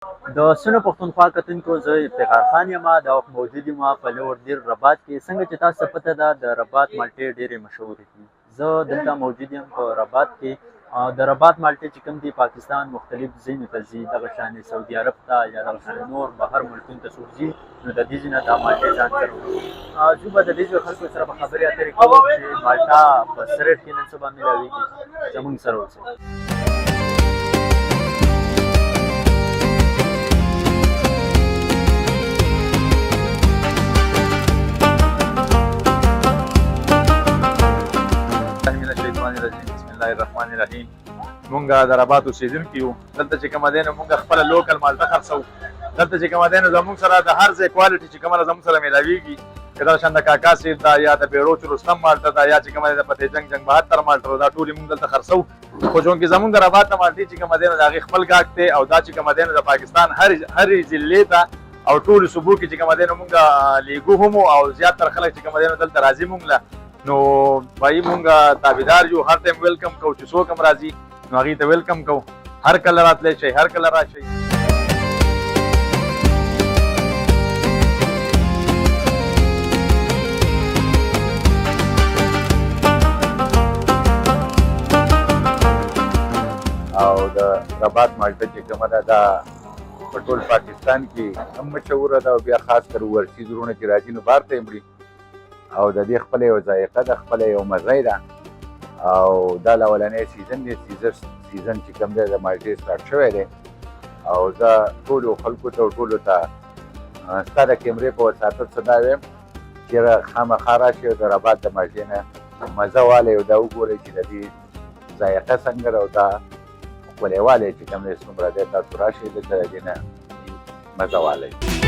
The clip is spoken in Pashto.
د سنو پښتونخوا کتونکو زه افتخار خان یم. دا وخت موجود یم په لور دیر رباط کې. څنګه چې تاسو ته پته ده د رباط مالټې ډېرې مشهورې دي. زه دلته موجود یم په رباط کې. د رباط مالټې چې کوم دي پاکستان مختلف ځایونو ته ځي، دغه شانې سعودي عرب ته یا دغه شانې نور بهر ملکونو ته څوک ځي، نو د دې ځای نه دا مالټې ځان سره وړي. زه به د دې ځای خلکو سره به خبرې اترې کوم چې مالټه په څه ریټ کې نن سبا میلاویږي. زموږ سره اوسئ. بسم الله الرحمن الرحیم. مونږ د رباط اوسېدونکي یو. دلته چې کومه دی نو مونږ خپله لوکل مالټه خرڅوو. دلته چې کومه دی نو زموږ سره د هر ځای کوالټي چې کومه ده زموږ سره میلاویږي. که دغه شان د کاکا صاحب ده یا د بیروچ رستم مالټه ده یا چې کومه دی د فتح جنګ 72 مالټه ده، دا ټولې مونږ دلته خرڅوو. خو چونکې زموږ د رباط د مالټې چې کومه دی نو د هغې خپل ګاټ دی او دا چې کومه دی نو د پاکستان هرې ضلعې ته او ټولو صوبو کې چې کومه دی نو مونږ لیږو هم او زیاتره خلک چې کومه دی نو دلته راځي مونږ له. نو بھائی مونږ تابعدار یو، هر ټایم ویلکم کوو چې څوک هم راځي نو هغې ته ویلکم کوو. هر کله راتلی شئ، هر کله راشئ. او د رباط مالټه چې کومه ده دا په ټول پاکستان کې هم مشهوره ده او بیا خاص کر ورسي زړونه چې راځي نو بار ته یې وړي. او د دې خپله یو ذایقه ده، خپله یو مزه ده. او دا اولنی سیزن دی، سیزن چې کوم دی د مالټې سټارټ شوی دی. او زه ټولو خلکو ته او ټولو ته ستا د کیمرې په وساطت څه دا وایم چې خامخا راشئ او د رباط د مالټې نه مزه والئ او دا وګورئ چې د دې ذایقه څنګه ده او دا ښکلی والی چې کوم دی څومره دی. تاسو راشئ دلته د دې نه مزه والئ.